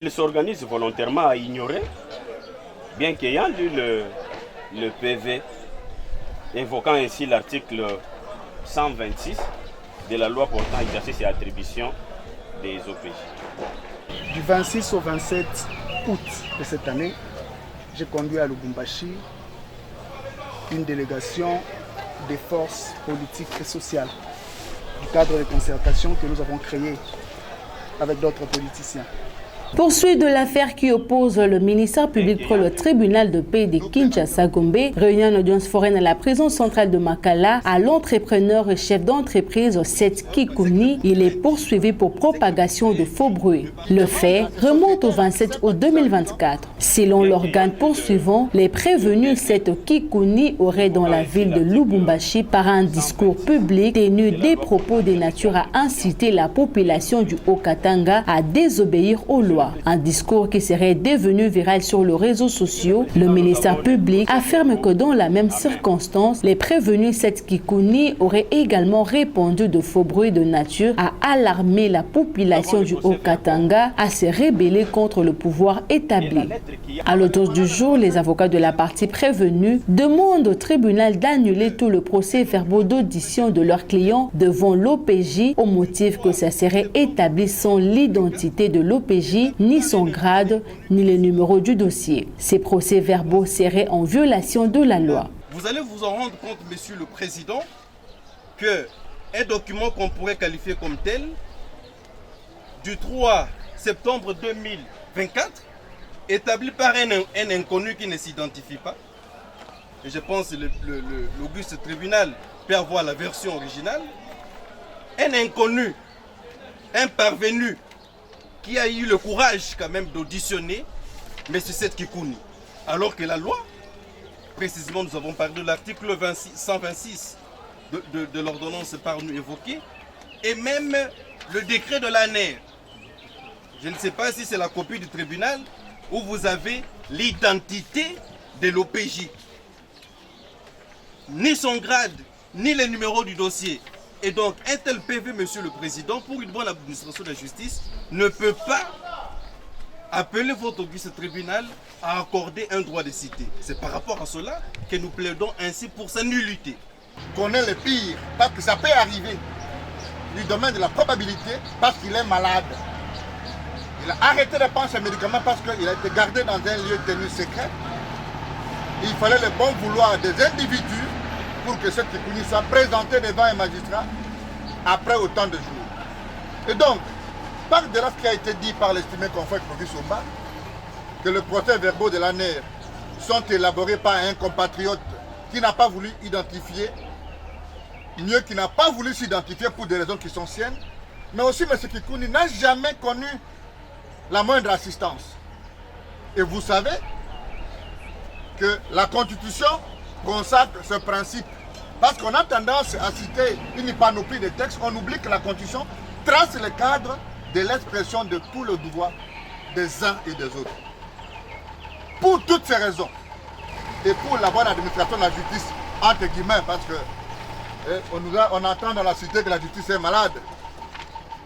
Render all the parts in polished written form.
Il s'organise volontairement à ignorer, bien qu'ayant lu le PV, invoquant ainsi l'article 126 de la loi portant exercice et attribution des OPJ. Du 26 au 27 août de cette année, j'ai conduit à Lubumbashi une délégation des forces politiques et sociales du cadre de concertation que nous avons créé avec d'autres politiciens. Poursuite de l'affaire qui oppose le ministère public pour le tribunal de paix de Kinshasa-Gombe, réunion en audience foraine à la prison centrale de Makala, à l'entrepreneur et chef d'entreprise Seth Kikouni, il est poursuivi pour propagation de faux bruits. Le fait remonte au 27 août 2024. Selon l'organe poursuivant, les prévenus Seth Kikouni auraient dans la ville de Lubumbashi, par un discours public, tenu des propos de nature à inciter la population du Haut-Katanga à désobéir aux lois. Un discours qui serait devenu viral sur les réseaux sociaux. Le ministère public affirme que dans la même circonstance, les prévenus Seth Kikouni auraient également répandu de faux bruits de nature à alarmer la population du Haut-Katanga à se rebeller contre le pouvoir établi. À l'audience du jour, les avocats de la partie prévenue demandent au tribunal d'annuler tout le procès-verbaux d'audition de leurs clients devant l'OPJ au motif que ça serait établi sans l'identité de l'OPJ, ni son grade, ni le numéro du dossier. Ces procès-verbaux seraient en violation de la loi. Vous allez vous en rendre compte, Monsieur le Président, qu'un document qu'on pourrait qualifier comme tel, du 3 septembre 2024, établi par un inconnu qui ne s'identifie pas, et je pense que l'auguste tribunal peut avoir la version originale, un inconnu, un parvenu, qui a eu le courage quand même d'auditionner M. Seth Kikouni. Alors que la loi, précisément nous avons parlé de l'article 126 de l'ordonnance par nous évoquée, et même le décret de l'ANER. Je ne sais pas si c'est la copie du tribunal où vous avez l'identité de l'OPJ. Ni son grade, ni le numéro du dossier. Et donc, un tel PV, Monsieur le Président, pour une bonne administration de la justice, ne peut pas appeler votre auguste tribunal à accorder un droit de cité. C'est par rapport à cela que nous plaidons ainsi pour sa nullité. Qu'on est le pire, parce que ça peut arriver du domaine de la probabilité, parce qu'il est malade. Il a arrêté de prendre ses médicaments parce qu'il a été gardé dans un lieu tenu secret. Il fallait le bon vouloir des individus pour que Seth Kikouni soit présenté devant un magistrat après autant de jours. Et donc, par-delà ce qui a été dit par l'estimé confrère Clovis Omba, que le procès-verbaux de l'ANER sont élaborés par un compatriote qui n'a pas voulu identifier, mieux qui n'a pas voulu s'identifier pour des raisons qui sont siennes, mais aussi M. Kikouni n'a jamais connu la moindre assistance. Et vous savez que la Constitution consacre ce principe. Parce qu'on a tendance à citer une panoplie de textes, on oublie que la Constitution trace le cadre de l'expression de tout le droit des uns et des autres. Pour toutes ces raisons, et pour la bonne administration de la justice, entre guillemets, parce que on entend dans la cité que la justice est malade.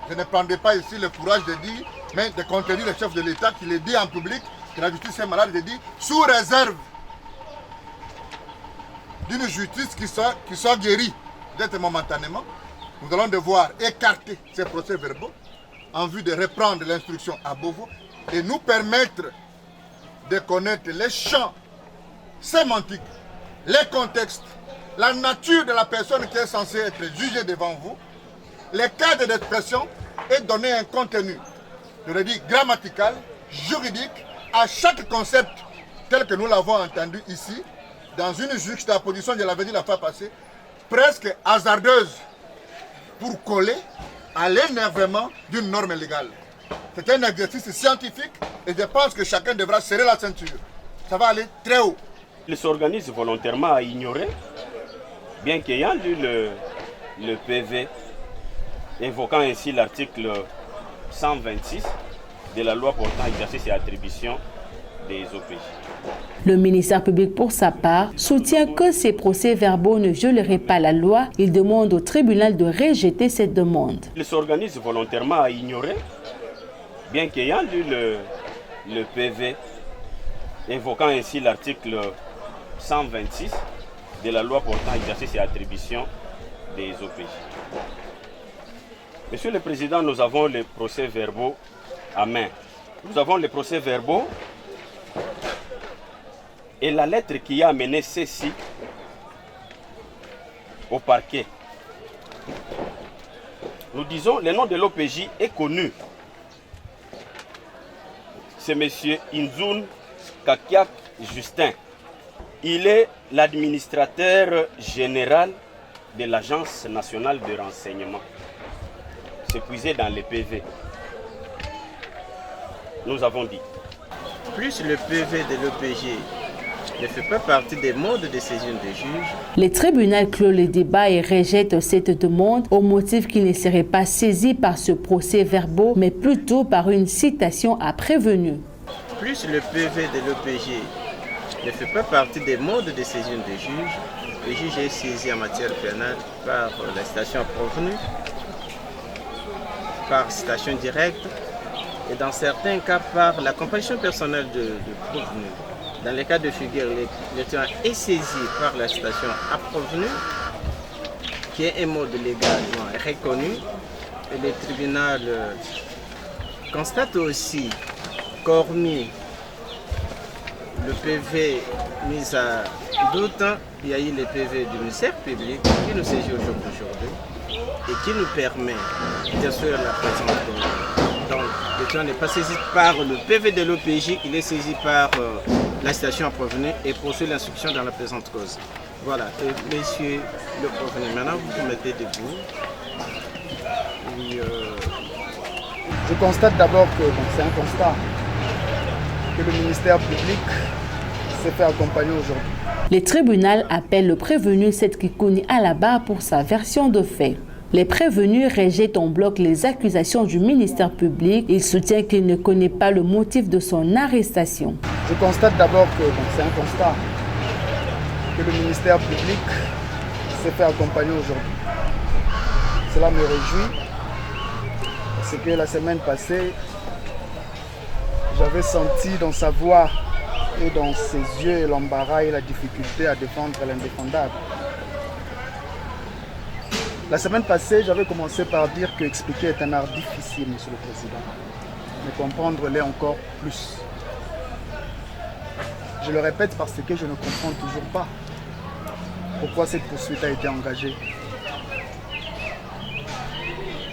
Je ne prendrai pas ici le courage de dire, mais de contenir le chef de l'État qui le dit en public, que la justice est malade, de dire sous réserve d'une justice qui soit guérie, peut-être momentanément, nous allons devoir écarter ces procès-verbaux en vue de reprendre l'instruction à Beauvau et nous permettre de connaître les champs sémantiques, les contextes, la nature de la personne qui est censée être jugée devant vous, les cadres d'expression et donner un contenu, je le dis, grammatical, juridique, à chaque concept tel que nous l'avons entendu ici, dans une juxtaposition, je l'avais dit la fois passée, presque hasardeuse pour coller à l'énervement d'une norme légale. C'est un exercice scientifique et je pense que chacun devra serrer la ceinture. Ça va aller très haut. Il s'organise volontairement à ignorer, bien qu'ayant lu le PV, invoquant ainsi l'article 126 de la loi portant exercice et attribution des OPJ. Le ministère public, pour sa part, soutient que ces procès-verbaux ne violeraient pas la loi. Il demande au tribunal de rejeter cette demande. Il s'organise volontairement à ignorer, bien qu'ayant lu le PV, invoquant ainsi l'article 126 de la loi portant exercice et attribution des OPJ. Monsieur le Président, nous avons les procès-verbaux à main. Nous avons les procès-verbaux et la lettre qui a amené ceci au parquet. Nous disons, le nom de l'OPJ est connu. C'est M. Inzoun Kakiak Justin. Il est l'administrateur général de l'Agence nationale de renseignement. C'est puisé dans les PV. Nous avons dit. Plus le PV de l'OPJ ne fait pas partie des modes de saisine des juges. Le tribunal clôt le débat et rejette cette demande au motif qu'il ne serait pas saisi par ce procès-verbaux, mais plutôt par une citation à prévenu. Plus le PV de l'OPJ ne fait pas partie des modes de saisine des juges, le juge est saisi en matière pénale par la citation à prévenu, par citation directe et dans certains cas par la comparution personnelle de prévenu. Dans les cas de figure, le témoin est saisi par la citation à prévenu, qui est un mode légalement reconnu. Et le tribunal constate aussi qu'hormis le PV mis à doute, il y a eu le PV du ministère public qui nous saisit aujourd'hui et qui nous permet d'assurer la présence de... Donc, le témoin n'est pas saisi par le PV de l'OPJ, il est saisi par la citation à prévenu et poursuit l'instruction dans la présente cause. Voilà, et messieurs le prévenu, maintenant vous vous mettez debout. Et, Je constate d'abord que c'est un constat que le ministère public s'est fait accompagner aujourd'hui. Le tribunal appelle le prévenu Seth Kikouni à la barre pour sa version de fait. Les prévenus rejettent en bloc les accusations du ministère public. Il soutient qu'il ne connaît pas le motif de son arrestation. Je constate d'abord que c'est un constat que le ministère public s'est fait accompagner aujourd'hui. Cela me réjouit parce que la semaine passée, j'avais senti dans sa voix et dans ses yeux l'embarras et la difficulté à défendre l'indéfendable. La semaine passée, j'avais commencé par dire que expliquer est un art difficile, Monsieur le Président, mais comprendre l'est encore plus. Je le répète parce que je ne comprends toujours pas pourquoi cette poursuite a été engagée.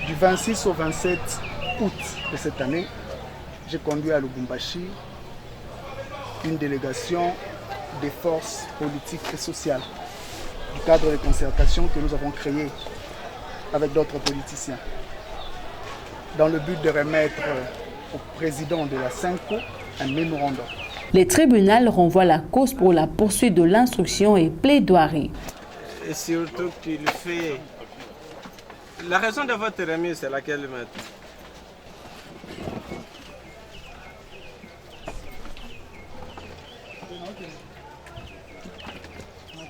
Du 26 au 27 août de cette année, j'ai conduit à Lubumbashi une délégation des forces politiques et sociales du cadre de concertation que nous avons créé avec d'autres politiciens, dans le but de remettre au président de la CENCO un mémorandum. Le tribunal renvoie la cause pour la poursuite de l'instruction et plaidoirie. et surtout qu'il fait... La raison de votre remise, c'est laquelle, maître? Okay.